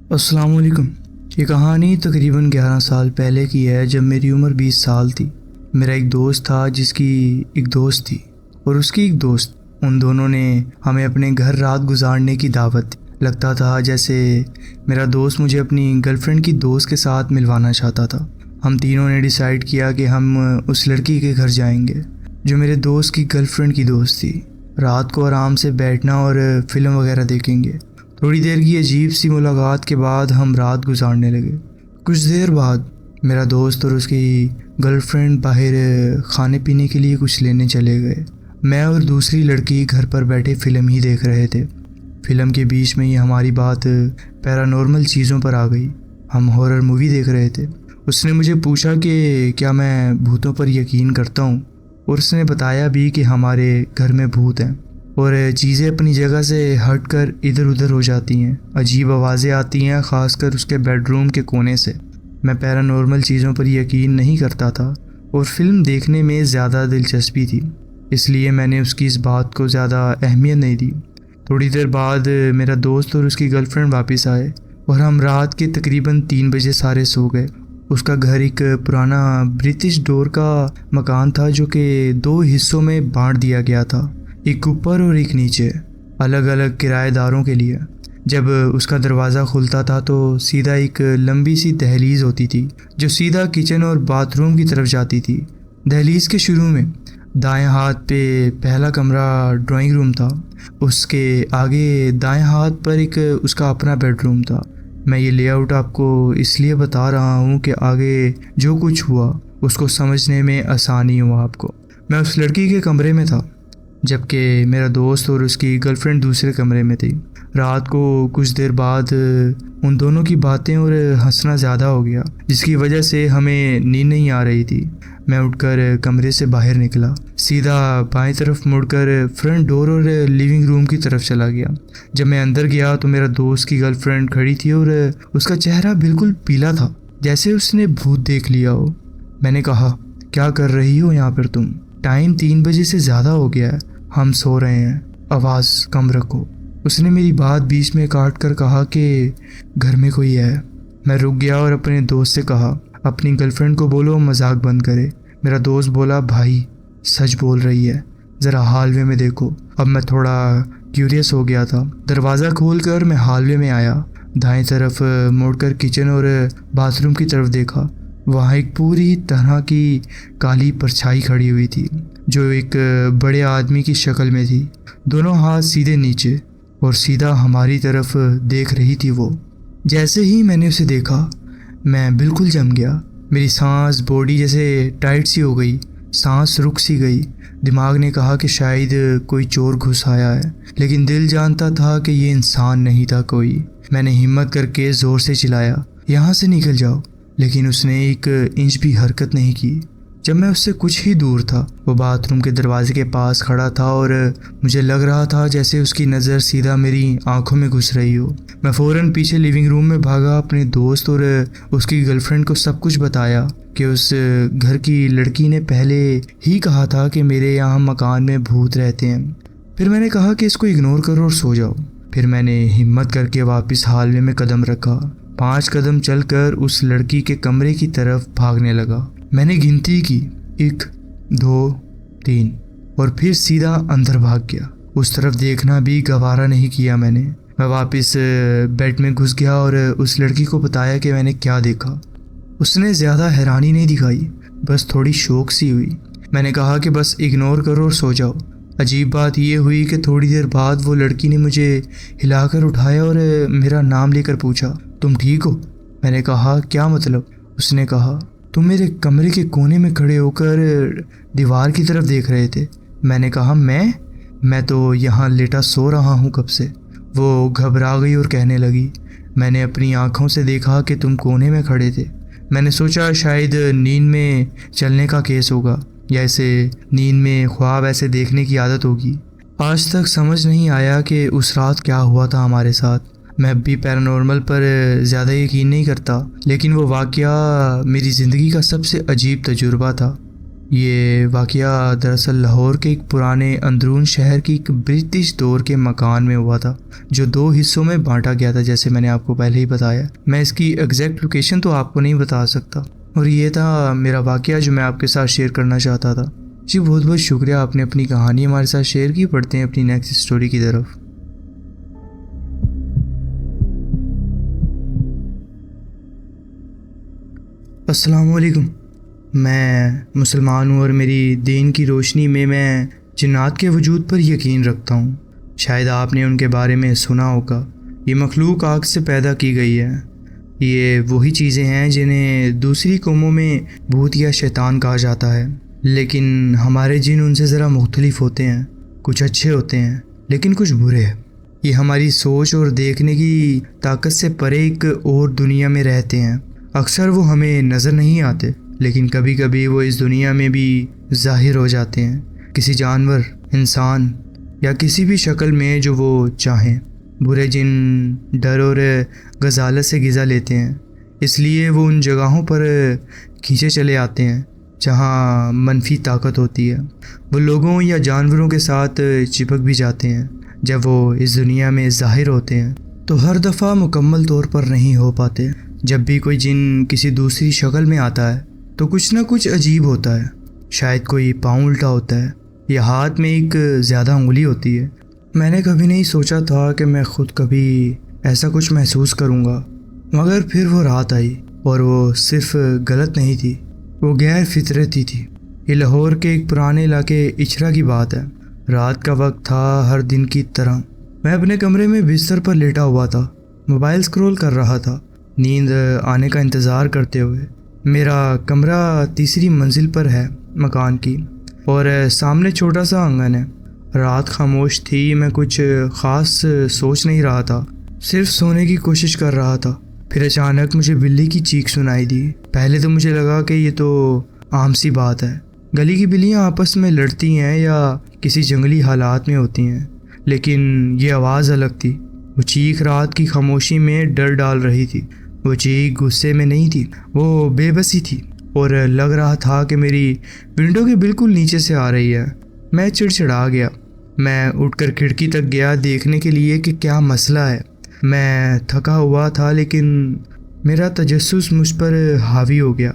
अस्सलाम वालेकुम। ये कहानी तकरीबन 11 साल पहले की है, जब मेरी उम्र 20 साल थी। मेरा एक दोस्त था जिसकी एक दोस्त थी और उसकी एक दोस्त। उन दोनों ने हमें अपने घर रात गुजारने की दावत दी। लगता था जैसे मेरा दोस्त मुझे अपनी गर्लफ्रेंड की दोस्त के साथ मिलवाना चाहता था। हम तीनों ने डिसाइड किया कि हम उस लड़की के घर जाएंगे जो मेरे दोस्त की गर्लफ्रेंड की दोस्त थी। रात को आराम से बैठना और फिल्म वगैरह देखेंगे। थोड़ी देर की अजीब सी मुलाकात के बाद हम रात गुजारने लगे। कुछ देर बाद मेरा दोस्त और उसकी गर्लफ्रेंड बाहर खाने पीने के लिए कुछ लेने चले गए। मैं और दूसरी लड़की घर पर बैठे फ़िल्म ही देख रहे थे। फिल्म के बीच में ही हमारी बात पैरानॉर्मल चीज़ों पर आ गई। हम हॉरर मूवी देख रहे थे। उसने मुझे पूछा कि क्या मैं भूतों पर यकीन करता हूँ, और उसने बताया भी कि हमारे घर में भूत हैं और चीज़ें अपनी जगह से हटकर इधर उधर हो जाती हैं। अजीब आवाज़ें आती हैं, ख़ासकर उसके बेडरूम के कोने से। मैं पैरानॉर्मल चीज़ों पर यकीन नहीं करता था और फिल्म देखने में ज़्यादा दिलचस्पी थी, इसलिए मैंने उसकी इस बात को ज़्यादा अहमियत नहीं दी। थोड़ी देर बाद मेरा दोस्त और उसकी गर्लफ्रेंड वापस आए और हम रात के तकरीबन 3 बजे सारे सो गए। उसका घर एक पुराना ब्रिटिश दौर का मकान था जो कि 2 हिस्सों में बांट दिया गया था, एक ऊपर और एक नीचे, अलग अलग किराएदारों के लिए। जब उसका दरवाज़ा खुलता था तो सीधा एक लंबी सी दहलीज होती थी जो सीधा किचन और बाथरूम की तरफ जाती थी। दहलीज के शुरू में दाएं हाथ पे पहला कमरा ड्राइंग रूम था। उसके आगे दाएं हाथ पर एक उसका अपना बेडरूम था। मैं ये लेआउट आपको इसलिए बता रहा हूँ कि आगे जो कुछ हुआ उसको समझने में आसानी हो आपको। मैं उस लड़की के कमरे में था जबकि मेरा दोस्त और उसकी गर्लफ्रेंड दूसरे कमरे में थी। रात को कुछ देर बाद उन दोनों की बातें और हंसना ज़्यादा हो गया, जिसकी वजह से हमें नींद नहीं आ रही थी। मैं उठकर कमरे से बाहर निकला, सीधा बाएं तरफ मुड़कर फ्रंट डोर और लिविंग रूम की तरफ चला गया। जब मैं अंदर गया तो मेरा दोस्त की गर्लफ्रेंड खड़ी थी और उसका चेहरा बिल्कुल पीला था, जैसे उसने भूत देख लिया हो। मैंने कहा, क्या कर रही हो यहाँ पर तुम? टाइम 3 बजे से ज़्यादा हो गया है, हम सो रहे हैं, आवाज़ कम रखो। उसने मेरी बात बीच में काट कर कहा कि घर में कोई है। मैं रुक गया और अपने दोस्त से कहा, अपनी गर्लफ्रेंड को बोलो मजाक बंद करे। मेरा दोस्त बोला, भाई सच बोल रही है, ज़रा हालवे में देखो। अब मैं थोड़ा क्यूरियस हो गया था। दरवाज़ा खोलकर मैं हालवे में आया। दाएं तरफ मुड़कर किचन और बाथरूम की तरफ देखा। वहाँ एक पूरी तरह की काली परछाई खड़ी हुई थी जो एक बड़े आदमी की शक्ल में थी। दोनों हाथ सीधे नीचे और सीधा हमारी तरफ देख रही थी वो। जैसे ही मैंने उसे देखा मैं बिल्कुल जम गया। मेरी सांस बॉडी जैसे टाइट सी हो गई, सांस रुक सी गई। दिमाग ने कहा कि शायद कोई चोर घुस आया है, लेकिन दिल जानता था कि ये इंसान नहीं था कोई। मैंने हिम्मत करके ज़ोर से चिल्लाया, यहाँ से निकल जाओ, लेकिन उसने एक इंच भी हरकत नहीं की। जब मैं उससे कुछ ही दूर था, वो बाथरूम के दरवाजे के पास खड़ा था और मुझे लग रहा था जैसे उसकी नज़र सीधा मेरी आंखों में घुस रही हो। मैं फ़ौरन पीछे लिविंग रूम में भागा, अपने दोस्त और उसकी गर्लफ्रेंड को सब कुछ बताया कि उस घर की लड़की ने पहले ही कहा था कि मेरे यहाँ मकान में भूत रहते हैं। फिर मैंने कहा कि इसको इग्नोर करो और सो जाओ। फिर मैंने हिम्मत करके वापस हालवे में कदम रखा। 5 कदम चलकर उस लड़की के कमरे की तरफ भागने लगा। मैंने गिनती की, 1 2 3, और फिर सीधा अंदर भाग गया। उस तरफ देखना भी गवारा नहीं किया मैंने। मैं वापस बेड में घुस गया और उस लड़की को बताया कि मैंने क्या देखा। उसने ज़्यादा हैरानी नहीं दिखाई, बस थोड़ी शौक सी हुई। मैंने कहा कि बस इग्नोर करो और सो जाओ। अजीब बात यह हुई कि थोड़ी देर बाद वो लड़की ने मुझे हिलाकर उठाया और मेरा नाम लेकर पूछा, तुम ठीक हो? मैंने कहा, क्या मतलब? उसने कहा, तुम मेरे कमरे के कोने में खड़े होकर दीवार की तरफ देख रहे थे। मैंने कहा, मैं तो यहाँ लेटा सो रहा हूँ कब से। वो घबरा गई और कहने लगी, मैंने अपनी आँखों से देखा कि तुम कोने में खड़े थे। मैंने सोचा शायद नींद में चलने का केस होगा, या ऐसे नींद में ख्वाब ऐसे देखने की आदत होगी। आज तक समझ नहीं आया कि उस रात क्या हुआ था हमारे साथ। मैं भी पैरानॉर्मल पर ज़्यादा यकीन नहीं करता, लेकिन वो वाक़या मेरी ज़िंदगी का सबसे अजीब तजुर्बा था। ये वाक़या दरअसल लाहौर के एक पुराने अंदरून शहर की एक ब्रिटिश दौर के मकान में हुआ था, जो 2 हिस्सों में बांटा गया था, जैसे मैंने आपको पहले ही बताया। मैं इसकी एग्जैक्ट लोकेशन तो आपको नहीं बता सकता। और ये था मेरा वाक़या जो मैं आपके साथ शेयर करना चाहता था। जी बहुत बहुत शुक्रिया, आपने अपनी कहानी हमारे साथ शेयर की। पढ़ते हैं अपनी नेक्स्ट स्टोरी की तरफ। अस्सलाम वालेकुम। मैं मुसलमान हूँ और मेरी दीन की रोशनी में मैं जिन्नात के वजूद पर यकीन रखता हूँ। शायद आपने उनके बारे में सुना होगा। ये मखलूक आग से पैदा की गई है। ये वही चीज़ें हैं जिन्हें दूसरी कौमों में भूत या शैतान कहा जाता है, लेकिन हमारे जिन उनसे ज़रा मुख्तलिफ होते हैं। कुछ अच्छे होते हैं लेकिन कुछ बुरे हैं। ये हमारी सोच और देखने की ताकत से परे एक और दुनिया में रहते हैं। अक्सर वो हमें नज़र नहीं आते, लेकिन कभी कभी वो इस दुनिया में भी ज़ाहिर हो जाते हैं, किसी जानवर, इंसान या किसी भी शक्ल में जो वो चाहें। बुरे जिन डर और गजालत से ग़िज़ा लेते हैं, इसलिए वो उन जगहों पर खींचे चले आते हैं जहाँ मनफी ताकत होती है। वो लोगों या जानवरों के साथ चिपक भी जाते हैं। जब वो इस दुनिया में ज़ाहिर होते हैं तो हर दफ़ा मुकम्मल तौर पर नहीं हो पाते। जब भी कोई जिन किसी दूसरी शक्ल में आता है तो कुछ ना कुछ अजीब होता है। शायद कोई पाँव उल्टा होता है या हाथ में एक ज़्यादा उंगली होती है। मैंने कभी नहीं सोचा था कि मैं ख़ुद कभी ऐसा कुछ महसूस करूँगा, मगर फिर वो रात आई और वो सिर्फ गलत नहीं थी, वो गैर फितरती थी। ये लाहौर के एक पुराने इलाके इचरा की बात है। रात का वक्त था, हर दिन की तरह। मैं अपने कमरे में बिस्तर पर लेटा हुआ था, मोबाइल स्क्रॉल कर रहा था, नींद आने का इंतज़ार करते हुए। मेरा कमरा तीसरी मंजिल पर है मकान की, और सामने छोटा सा आंगन है। रात खामोश थी। मैं कुछ ख़ास सोच नहीं रहा था, सिर्फ सोने की कोशिश कर रहा था। फिर अचानक मुझे बिल्ली की चीख सुनाई दी। पहले तो मुझे लगा कि ये तो आम सी बात है, गली की बिल्लियाँ आपस में लड़ती हैं या किसी जंगली हालात में होती हैं, लेकिन ये आवाज़ अलग थी। वो चीख रात की खामोशी में डर डाल रही थी। वो चीख गुस्से में नहीं थी, वो बेबसी थी, और लग रहा था कि मेरी विंडो के बिल्कुल नीचे से आ रही है। मैं चिड़चिड़ा गया। मैं उठकर खिड़की तक गया देखने के लिए कि क्या मसला है। मैं थका हुआ था, लेकिन मेरा तजस्सुस मुझ पर हावी हो गया।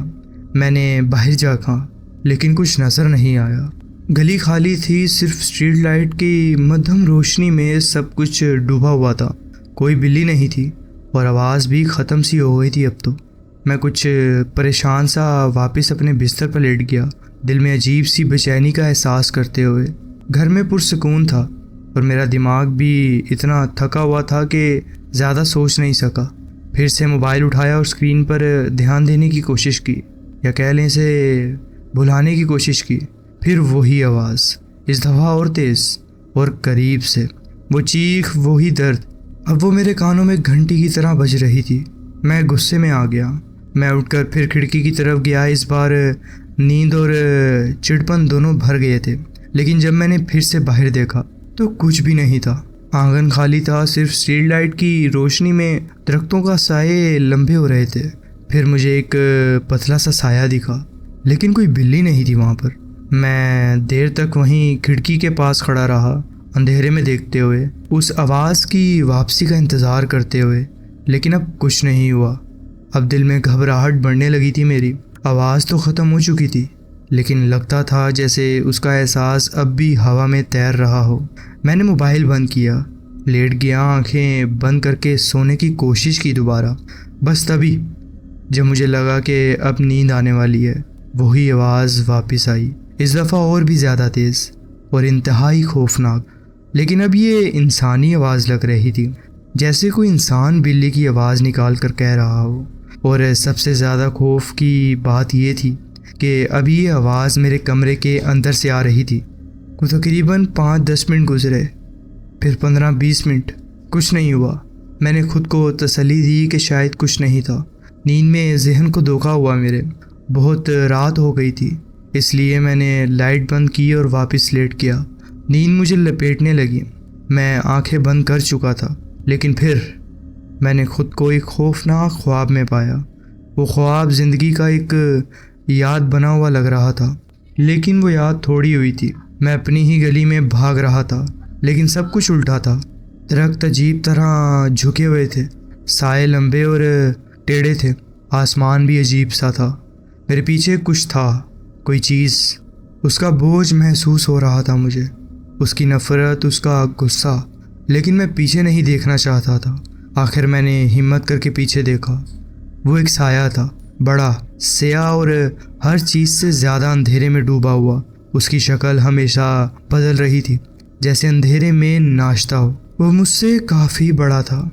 मैंने बाहर झाँका, लेकिन कुछ नज़र नहीं आया। गली खाली थी, सिर्फ स्ट्रीट लाइट की मध्यम रोशनी में सब कुछ डूबा हुआ था। कोई बिल्ली नहीं थी और आवाज़ भी ख़त्म सी हो गई थी अब तो। मैं कुछ परेशान सा वापस अपने बिस्तर पर लेट गया, दिल में अजीब सी बेचैनी का एहसास करते हुए। घर में पुरसकून था और मेरा दिमाग भी इतना थका हुआ था कि ज़्यादा सोच नहीं सका। फिर से मोबाइल उठाया और स्क्रीन पर ध्यान देने की कोशिश की, या कह लें से भुलाने की कोशिश की। फिर वही आवाज़, इस दफ़ा और तेज़ और करीब से। वो चीख, वही दर्द, अब वो मेरे कानों में घंटी की तरह बज रही थी। मैं गुस्से में आ गया। मैं उठकर फिर खिड़की की तरफ गया। इस बार नींद और चिड़पन दोनों भर गए थे, लेकिन जब मैंने फिर से बाहर देखा तो कुछ भी नहीं था। आंगन खाली था, सिर्फ स्ट्रीट लाइट की रोशनी में दरख्तों का साए लंबे हो रहे थे। फिर मुझे एक पतला सा साया दिखा, लेकिन कोई बिल्ली नहीं थी वहाँ पर। मैं देर तक वहीं खिड़की के पास खड़ा रहा, अंधेरे में देखते हुए, उस आवाज़ की वापसी का इंतज़ार करते हुए। लेकिन अब कुछ नहीं हुआ। अब दिल में घबराहट बढ़ने लगी थी मेरी। आवाज़ तो ख़त्म हो चुकी थी, लेकिन लगता था जैसे उसका एहसास अब भी हवा में तैर रहा हो। मैंने मोबाइल बंद किया, लेट गया, आंखें बंद करके सोने की कोशिश की दोबारा। बस तभी जब मुझे लगा कि अब नींद आने वाली है, वही आवाज़ वापस आई, इस दफ़ा और भी ज़्यादा तेज़ और इंतहाई खौफनाक। लेकिन अब ये इंसानी आवाज़ लग रही थी, जैसे कोई इंसान बिल्ली की आवाज़ निकाल कर कह रहा हो। और सबसे ज़्यादा खौफ की बात ये थी कि अभी ये आवाज़ मेरे कमरे के अंदर से आ रही थी। को तकरीबन 5-10 मिनट गुजरे, फिर 15-20 मिनट, कुछ नहीं हुआ। मैंने खुद को तसल्ली दी कि शायद कुछ नहीं था। नींद में जहन को धोखा हुआ मेरे। बहुत रात हो गई थी, इसलिए मैंने लाइट बंद की और वापस लेट गया। नींद मुझे लपेटने लगी। मैं आंखें बंद कर चुका था, लेकिन फिर मैंने खुद को एक खौफनाक ख्वाब में पाया। वो ख्वाब ज़िंदगी का एक याद बना हुआ लग रहा था। लेकिन वो याद थोड़ी हुई थी। मैं अपनी ही गली में भाग रहा था, लेकिन सब कुछ उल्टा था। दरख्त अजीब तरह झुके हुए थे, साए लंबे और टेढ़े थे, आसमान भी अजीब सा था। मेरे पीछे कुछ था, कोई चीज़। उसका बोझ महसूस हो रहा था मुझे, उसकी नफ़रत, उसका गुस्सा। लेकिन मैं पीछे नहीं देखना चाहता था। आखिर मैंने हिम्मत करके पीछे देखा। वो एक साया था, बड़ा, स्याह और हर चीज़ से ज़्यादा अंधेरे में डूबा हुआ। उसकी शक्ल हमेशा बदल रही थी, जैसे अंधेरे में नाचता हो। वो मुझसे काफ़ी बड़ा था।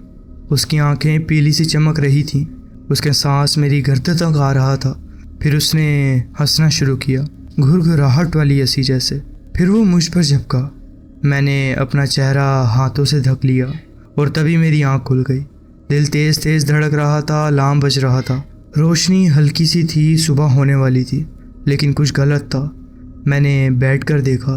उसकी आंखें पीली सी चमक रही थीं। उसके सांस मेरी गर्दन तक आ रहा था। फिर उसने हंसना शुरू किया, घुरघुराहट वाली हंसी जैसे। फिर वो मुझ पर झपका। मैंने अपना चेहरा हाथों से ढक लिया और तभी मेरी आंख खुल गई। दिल तेज़ तेज़ धड़क रहा था, अलार्म बज रहा था। रोशनी हल्की सी थी, सुबह होने वाली थी। लेकिन कुछ गलत था। मैंने बैठकर देखा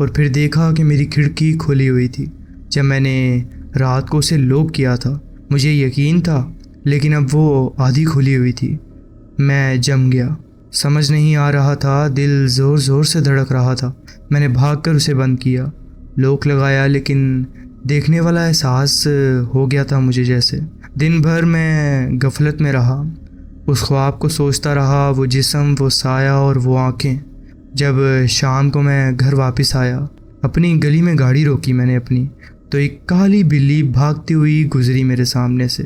और फिर देखा कि मेरी खिड़की खुली हुई थी। जब मैंने रात को उसे लॉक किया था, मुझे यकीन था, लेकिन अब वो आधी खुली हुई थी। मैं जम गया। समझ नहीं आ रहा था, दिल ज़ोर ज़ोर से धड़क रहा था। मैंने भागकर उसे बंद किया, लॉक लगाया, लेकिन देखने वाला एहसास हो गया था मुझे जैसे। दिन भर मैं गफलत में रहा, उस ख्वाब को सोचता रहा, वो जिस्म, वो साया और वो आंखें। जब शाम को मैं घर वापस आया, अपनी गली में गाड़ी रोकी मैंने अपनी, तो एक काली बिल्ली भागती हुई गुजरी मेरे सामने से,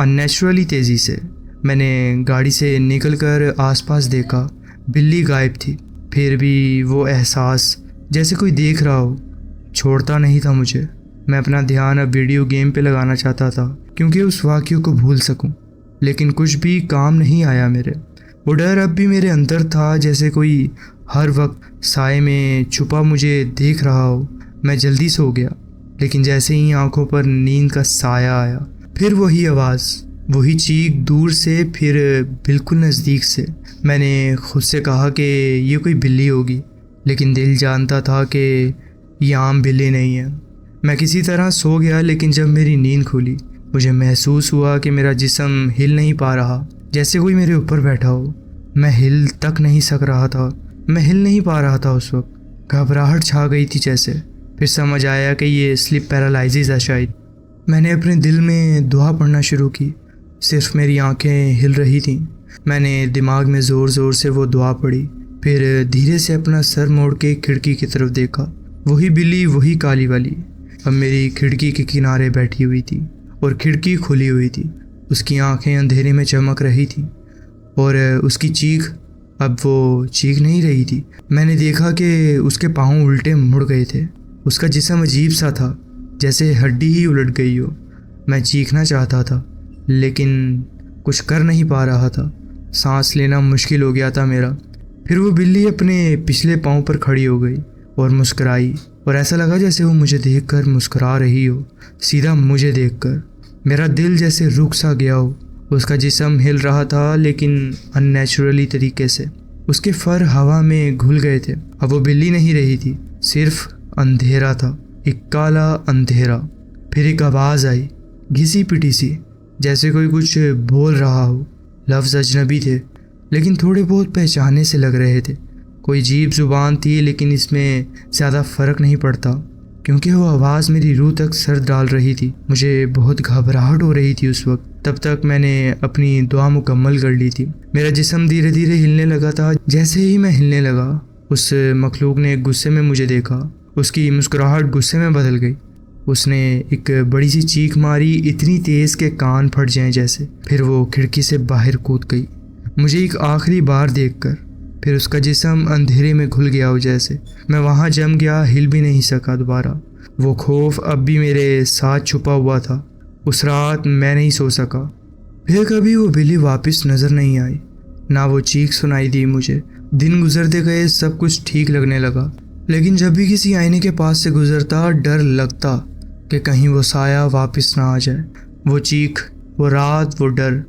अननेचुरली तेज़ी से। मैंने गाड़ी से निकलकर आसपास देखा, बिल्ली गायब थी। फिर भी वो एहसास, जैसे कोई देख रहा हो, छोड़ता नहीं था मुझे। मैं अपना ध्यान अब वीडियो गेम पे लगाना चाहता था, क्योंकि उस वाक़ये को भूल सकूं। लेकिन कुछ भी काम नहीं आया मेरे। वो डर अब भी मेरे अंदर था, जैसे कोई हर वक्त साए में छुपा मुझे देख रहा हो। मैं जल्दी सो गया, लेकिन जैसे ही आंखों पर नींद का साया आया, फिर वही आवाज़, वही चीख, दूर से, फिर बिल्कुल नज़दीक से। मैंने खुद से कहा कि ये कोई बिल्ली होगी, लेकिन दिल जानता था कि ये आम बिल्ली नहीं है। मैं किसी तरह सो गया, लेकिन जब मेरी नींद खुली, मुझे महसूस हुआ कि मेरा जिस्म हिल नहीं पा रहा, जैसे कोई मेरे ऊपर बैठा हो। मैं हिल तक नहीं सक रहा था, मैं हिल नहीं पा रहा था। उस वक्त घबराहट छा गई थी जैसे। फिर समझ आया कि ये स्लीप पैरालिसिस है शायद। मैंने अपने दिल में दुआ पढ़ना शुरू की, सिर्फ मेरी आंखें हिल रही थीं। मैंने दिमाग में ज़ोर ज़ोर से वो दुआ पढ़ी, फिर धीरे से अपना सर मोड़ के खिड़की की तरफ देखा। वही बिल्ली, वही काली वाली, अब मेरी खिड़की के किनारे बैठी हुई थी और खिड़की खुली हुई थी। उसकी आंखें अंधेरे में चमक रही थीं और उसकी चीख, अब वो चीख नहीं रही थी। मैंने देखा कि उसके पाँव उल्टे मुड़ गए थे। उसका जिस्म अजीब सा था, जैसे हड्डी ही उलट गई हो। मैं चीखना चाहता था, लेकिन कुछ कर नहीं पा रहा था। सांस लेना मुश्किल हो गया था मेरा। फिर वो बिल्ली अपने पिछले पाँव पर खड़ी हो गई और मुस्कुराई, और ऐसा लगा जैसे वो मुझे देखकर मुस्कुरा रही हो, सीधा मुझे देखकर। मेरा दिल जैसे रुक सा गया हो। उसका जिस्म हिल रहा था, लेकिन अननेचुरली तरीके से। उसके फर हवा में घुल गए थे। अब वो बिल्ली नहीं रही थी, सिर्फ अंधेरा था, एक काला अंधेरा। फिर एक आवाज़ आई, घिसी पिटी सी, जैसे कोई कुछ बोल रहा हो। लफ्ज़ अजनबी थे, लेकिन थोड़े बहुत पहचाने से लग रहे थे। कोई अजीब ज़ुबान थी, लेकिन इसमें ज़्यादा फ़र्क नहीं पड़ता, क्योंकि वो आवाज़ मेरी रूह तक सर डाल रही थी। मुझे बहुत घबराहट हो रही थी उस वक्त। तब तक मैंने अपनी दुआ मुकम्मल कर ली थी। मेरा जिस्म धीरे धीरे हिलने लगा था। जैसे ही मैं हिलने लगा, उस मखलूक ने गुस्से में मुझे देखा। उसकी मुस्कुराहट गुस्से में बदल गई। उसने एक बड़ी सी चीख मारी, इतनी तेज़ के कान फट जाएं जैसे। फिर वो खिड़की से बाहर कूद गई, मुझे एक आखिरी बार देखकर। फिर उसका जिस्म अंधेरे में घुल गया हो जैसे। मैं वहाँ जम गया, हिल भी नहीं सका दोबारा। वो खौफ अब भी मेरे साथ छुपा हुआ था। उस रात मैं नहीं सो सका। फिर कभी वो बिल्ली वापस नज़र नहीं आई, ना वो चीख सुनाई दी मुझे। दिन गुजरते गए, सब कुछ ठीक लगने लगा, लेकिन जब भी किसी आईने के पास से गुजरता, डर लगता कि कहीं वो साया वापस ना आ जाए। वो चीख, वो रात, वो डर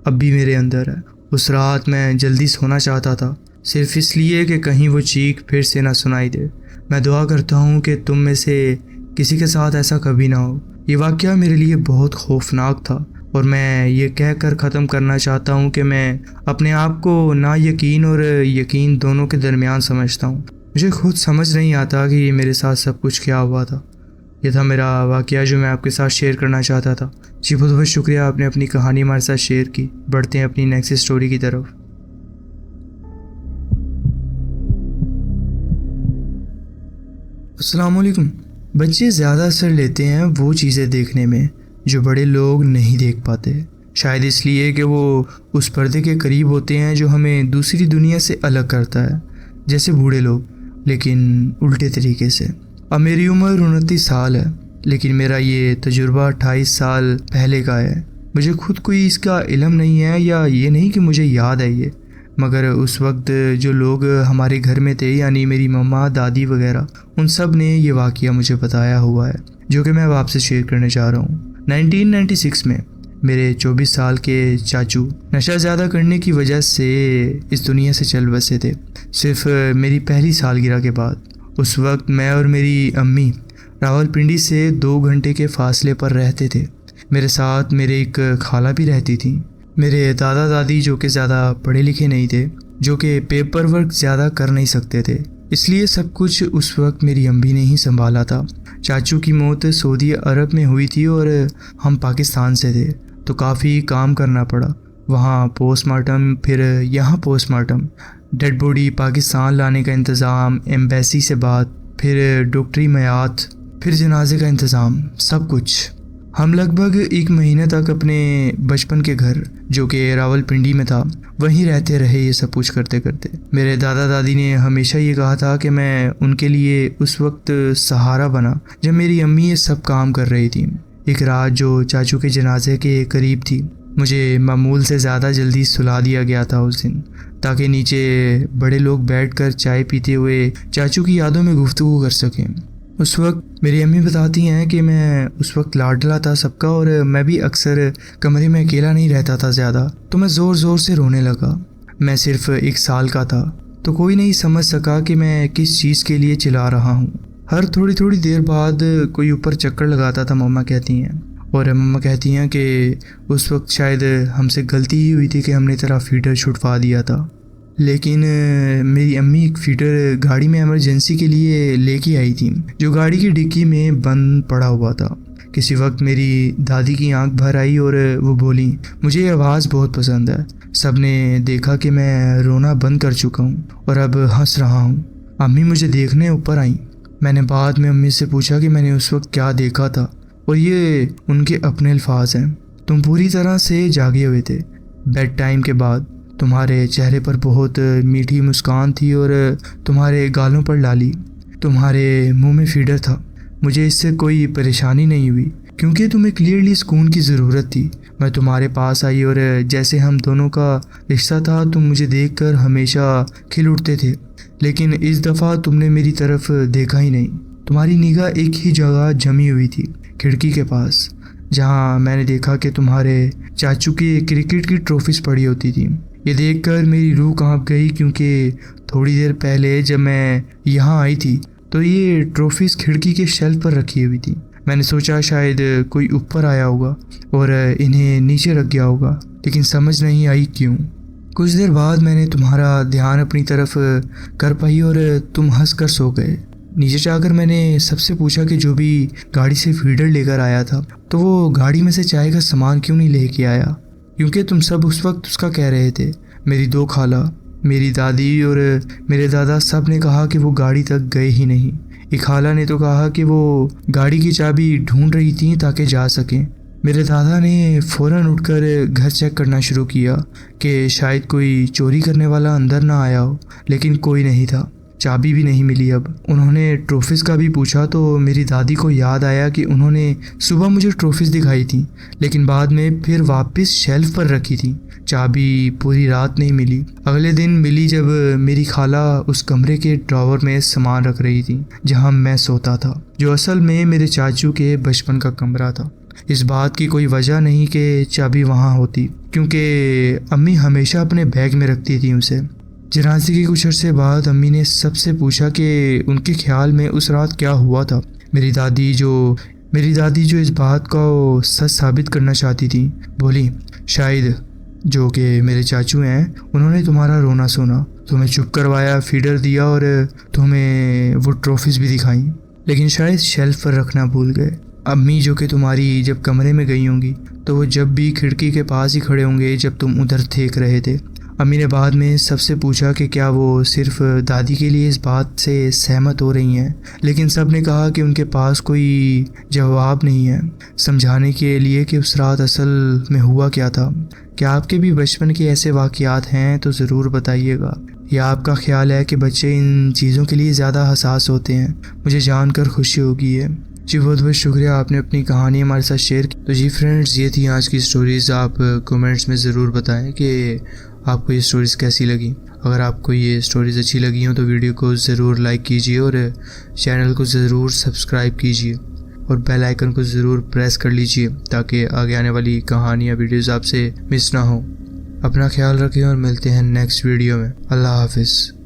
अब भी मेरे अंदर है। उस रात मैं जल्दी सोना चाहता था, सिर्फ इसलिए कि कहीं वो चीख फिर से ना सुनाई दे। मैं दुआ करता हूँ कि तुम में से किसी के साथ ऐसा कभी ना हो। ये वाक़या मेरे लिए बहुत खौफनाक था और मैं ये कहकर ख़त्म करना चाहता हूँ कि मैं अपने आप को ना यकीन और यकीन दोनों के दरमियान समझता हूँ। मुझे खुद समझ नहीं आता कि ये मेरे साथ सब कुछ क्या हुआ था। ये था मेरा वाक़या जो मैं आपके साथ शेयर करना चाहता था। जी बहुत बहुत शुक्रिया, आपने अपनी कहानी हमारे साथ शेयर की। बढ़ते हैं अपनी नेक्स्ट स्टोरी की तरफ। अस्सलाम वालेकुम। बच्चे ज़्यादा असर लेते हैं वो चीज़ें देखने में जो बड़े लोग नहीं देख पाते। शायद इसलिए कि वो उस पर्दे के करीब होते हैं जो हमें दूसरी दुनिया से अलग करता है, जैसे बूढ़े लोग, लेकिन उल्टे तरीके से। अब मेरी उम्र 29 साल है, लेकिन मेरा ये तजुर्बा 28 साल पहले का है। मुझे खुद कोई इसका इल्म नहीं है, या ये नहीं कि मुझे याद है ये, मगर उस वक्त जो लोग हमारे घर में थे, यानी मेरी मम्मा, दादी वगैरह, उन सब ने ये वाक़या मुझे बताया हुआ है, जो कि मैं अब आपसे शेयर करने जा रहा हूँ। 1996 में मेरे 24 साल के चाचू नशा ज़्यादा करने की वजह से इस दुनिया से चल बसे थे, सिर्फ मेरी पहली सालगिरह के बाद। उस वक्त मैं और मेरी अम्मी रावलपिंडी से 2 घंटे के फासले पर रहते थे। मेरे साथ मेरे एक खाला भी रहती थी। मेरे दादा दादी जो कि ज़्यादा पढ़े लिखे नहीं थे, जो कि पेपर वर्क ज़्यादा कर नहीं सकते थे, इसलिए सब कुछ उस वक्त मेरी अम्मी ने ही संभाला था। चाचू की मौत सऊदी अरब में हुई थी और हम पाकिस्तान से थे, तो काफ़ी काम करना पड़ा। वहाँ पोस्टमार्टम, फिर यहाँ पोस्टमार्टम, डेड बॉडी पाकिस्तान लाने का इंतज़ाम, एम्बेसी से बात, फिर डॉक्टरी मयात, फिर जनाजे का इंतज़ाम, सब कुछ। हम लगभग 1 महीने तक अपने बचपन के घर, जो कि रावलपिंडी में था, वहीं रहते रहे ये सब कुछ करते करते। मेरे दादा दादी ने हमेशा ये कहा था कि मैं उनके लिए उस वक्त सहारा बना जब मेरी अम्मी ये सब काम कर रही थी। एक रात जो चाचू के जनाजे के करीब थी, मुझे मामूल से ज़्यादा जल्दी सुला दिया गया था उस दिन, ताकि नीचे बड़े लोग बैठकर चाय पीते हुए चाचू की यादों में गुफ्तगू कर सकें। उस वक्त मेरी अम्मी बताती हैं कि मैं उस वक्त लाडला था सबका, और मैं भी अक्सर कमरे में अकेला नहीं रहता था ज़्यादा, तो मैं ज़ोर ज़ोर से रोने लगा। मैं सिर्फ 1 साल का था, तो कोई नहीं समझ सका कि मैं किस चीज़ के लिए चिल्ला रहा हूँ। हर थोड़ी थोड़ी देर बाद कोई ऊपर चक्कर लगाता था, मम्मा कहती हैं, और मम्मा कहती हैं कि उस वक्त शायद हमसे गलती ही हुई थी कि हमने तेरा फीडर छुड़वा दिया था। लेकिन मेरी अम्मी एक फीडर गाड़ी में इमरजेंसी के लिए लेके आई थी, जो गाड़ी की डिक्की में बंद पड़ा हुआ था। किसी वक्त मेरी दादी की आंख भर आई और वो बोली, मुझे ये आवाज़ बहुत पसंद है। सब ने देखा कि मैं रोना बंद कर चुका हूँ और अब हंस रहा हूँ। अम्मी मुझे देखने ऊपर आई। मैंने बाद में अम्मी से पूछा कि मैंने उस वक्त क्या देखा था, और ये उनके अपने अल्फाज हैं, तुम पूरी तरह से जागे हुए थे। बेड टाइम के बाद तुम्हारे चेहरे पर बहुत मीठी मुस्कान थी और तुम्हारे गालों पर लाली, तुम्हारे मुंह में फीडर था। मुझे इससे कोई परेशानी नहीं हुई, क्योंकि तुम्हें क्लियरली सुकून की ज़रूरत थी। मैं तुम्हारे पास आई और जैसे हम दोनों का रिश्ता था, तुम मुझे देखकर हमेशा खिल उठते थे, लेकिन इस दफ़ा तुमने मेरी तरफ देखा ही नहीं। तुम्हारी निगाह एक ही जगह जमी हुई थी, खिड़की के पास, जहाँ मैंने देखा कि तुम्हारे चाचू की क्रिकेट की ट्रॉफीज़ पड़ी होती थी। ये देखकर मेरी रूह कांप गई, क्योंकि थोड़ी देर पहले जब मैं यहाँ आई थी तो ये ट्रॉफीज़ खिड़की के शेल्फ पर रखी हुई थी। मैंने सोचा शायद कोई ऊपर आया होगा और इन्हें नीचे रख गया होगा, लेकिन समझ नहीं आई क्यों। कुछ देर बाद मैंने तुम्हारा ध्यान अपनी तरफ कर पाई और तुम हंस कर सो गए। नीचे जाकर मैंने सबसे पूछा कि जो भी गाड़ी से फीडर लेकर आया था, तो वो गाड़ी में से चाय का सामान क्यों नहीं लेके आया, क्योंकि तुम सब उस वक्त उसका कह रहे थे। मेरी 2 खाला, मेरी दादी और मेरे दादा सब ने कहा कि वो गाड़ी तक गए ही नहीं। एक खाला ने तो कहा कि वो गाड़ी की चाबी ढूंढ रही थी ताकि जा सकें। मेरे दादा ने फ़ौरन उठकर घर चेक करना शुरू किया कि शायद कोई चोरी करने वाला अंदर ना आया हो, लेकिन कोई नहीं था। चाबी भी नहीं मिली। अब उन्होंने ट्रॉफीज़ का भी पूछा तो मेरी दादी को याद आया कि उन्होंने सुबह मुझे ट्रॉफीज़ दिखाई थी, लेकिन बाद में फिर वापस शेल्फ पर रखी थी। चाबी पूरी रात नहीं मिली। अगले दिन मिली जब मेरी खाला उस कमरे के ड्रॉवर में सामान रख रही थी जहां मैं सोता था, जो असल में मेरे चाचू के बचपन का कमरा था। इस बात की कोई वजह नहीं कि चाबी वहां होती, क्योंकि अम्मी हमेशा अपने बैग में रखती थी उसे। जनाजे के कुछ अरसे बाद अम्मी ने सबसे पूछा कि उनके ख्याल में उस रात क्या हुआ था। मेरी दादी, जो मेरी दादी जो इस बात को सच साबित करना चाहती थी बोली, शायद जो कि मेरे चाचू हैं, उन्होंने तुम्हारा रोना सुना, तुम्हें चुप करवाया, फीडर दिया और तुम्हें वो ट्रॉफीज भी दिखाई, लेकिन शायद शेल्फ पर रखना भूल गए। अम्मी जो कि तुम्हारी जब कमरे में गई होंगी तो वो जब भी खिड़की के पास ही खड़े होंगे जब तुम उधर देख रहे थे। अम्मी ने बाद में सबसे पूछा कि क्या वो सिर्फ दादी के लिए इस बात से सहमत हो रही हैं, लेकिन सब ने कहा कि उनके पास कोई जवाब नहीं है समझाने के लिए कि उस रात असल में हुआ क्या था। क्या आपके भी बचपन के ऐसे वाक़यात हैं तो ज़रूर बताइएगा, या आपका ख्याल है कि बच्चे इन चीज़ों के लिए ज़्यादा हसास होते हैं? मुझे जानकर खुशी होगी है। जी बहुत बहुत शुक्रिया, आपने अपनी कहानी हमारे साथ शेयर की। तो जी फ्रेंड्स, ये थी आज की स्टोरीज़। आप कमेंट्स में ज़रूर बताएं कि आपको ये स्टोरीज़ कैसी लगी। अगर आपको ये स्टोरीज़ अच्छी लगी हो तो वीडियो को ज़रूर लाइक कीजिए और चैनल को ज़रूर सब्सक्राइब कीजिए और बेल आइकन को ज़रूर प्रेस कर लीजिए ताकि आगे आने वाली कहानियाँ वीडियोज़ आपसे मिस ना हो। अपना ख्याल रखें और मिलते हैं नेक्स्ट वीडियो में। अल्लाह हाफिज़।